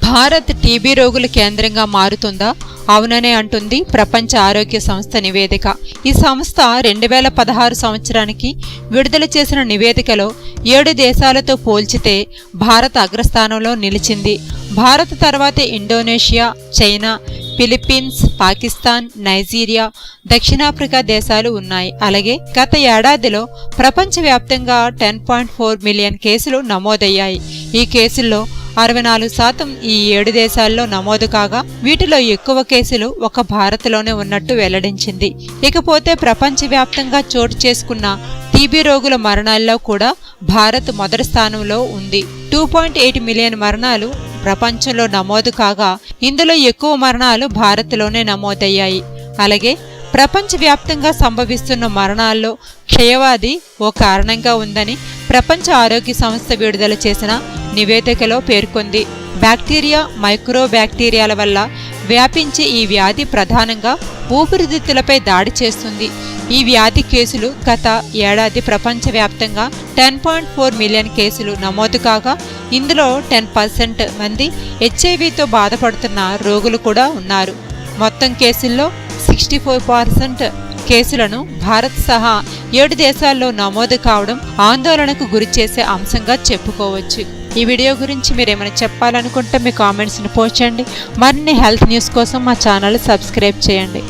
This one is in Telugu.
భారత్ టీబీ రోగుల కేంద్రంగా మారుతుందా? అవుననే అంటుంది ప్రపంచ ఆరోగ్య సంస్థ నివేదిక. ఈ సంస్థ 2016 సంవత్సరానికి విడుదల చేసిన నివేదికలో 7 దేశాలతో పోల్చితే భారత్ అగ్రస్థానంలో నిలిచింది. భారత్ తర్వాతే Indonesia, China, Philippines, Pakistan, Nigeria, దక్షిణాఫ్రికా దేశాలు ఉన్నాయి. అలాగే గత ఏడాదిలో ప్రపంచవ్యాప్తంగా 10.4 మిలియన్ కేసులు నమోదయ్యాయి. ఈ కేసుల్లో 64% ఈ 7 దేశాల్లో నమోదు కాగా వీటిలో ఎక్కువ కేసులు ఒక భారత్లోనే ఉన్నట్టు వెల్లడించింది. ఇకపోతే ప్రపంచవ్యాప్తంగా చోటు చేసుకున్న టీబీ రోగుల మరణాల్లో కూడా భారత్ మొదటి స్థానంలో ఉంది. 2.8 మిలియన్ మరణాలు ప్రపంచంలో నమోదు కాగా ఇందులో ఎక్కువ మరణాలు భారత్లోనే నమోదయ్యాయి. అలాగే ప్రపంచవ్యాప్తంగా సంభవిస్తున్న మరణాల్లో క్షయవ్యాధి ఓ కారణంగా ఉందని ప్రపంచ ఆరోగ్య సంస్థ విడుదల చేసిన నివేదికలో పేర్కొంది. బ్యాక్టీరియా, మైక్రో బ్యాక్టీరియాల వల్ల వ్యాపించే ఈ వ్యాధి ప్రధానంగా ఊపిరితిత్తులపై దాడి చేస్తుంది. ఈ వ్యాధి కేసులు గత ఏడాది ప్రపంచవ్యాప్తంగా 10.4 మిలియన్ కేసులు నమోదు కాగా ఇందులో 10% మంది హెచ్ఐవితో బాధపడుతున్న రోగులు కూడా ఉన్నారు. మొత్తం కేసుల్లో 64% కేసులను భారత్ సహా 7 దేశాల్లో నమోదు కావడం ఆందోళనకు గురిచేసే అంశంగా చెప్పుకోవచ్చు. ఈ వీడియో గురించి మీరు ఏమైనా చెప్పాలనుకుంటే మీ కామెంట్స్ని పోస్ట్ చేయండి. మరిన్ని హెల్త్ న్యూస్ కోసం మా ఛానల్ సబ్స్క్రైబ్ చేయండి.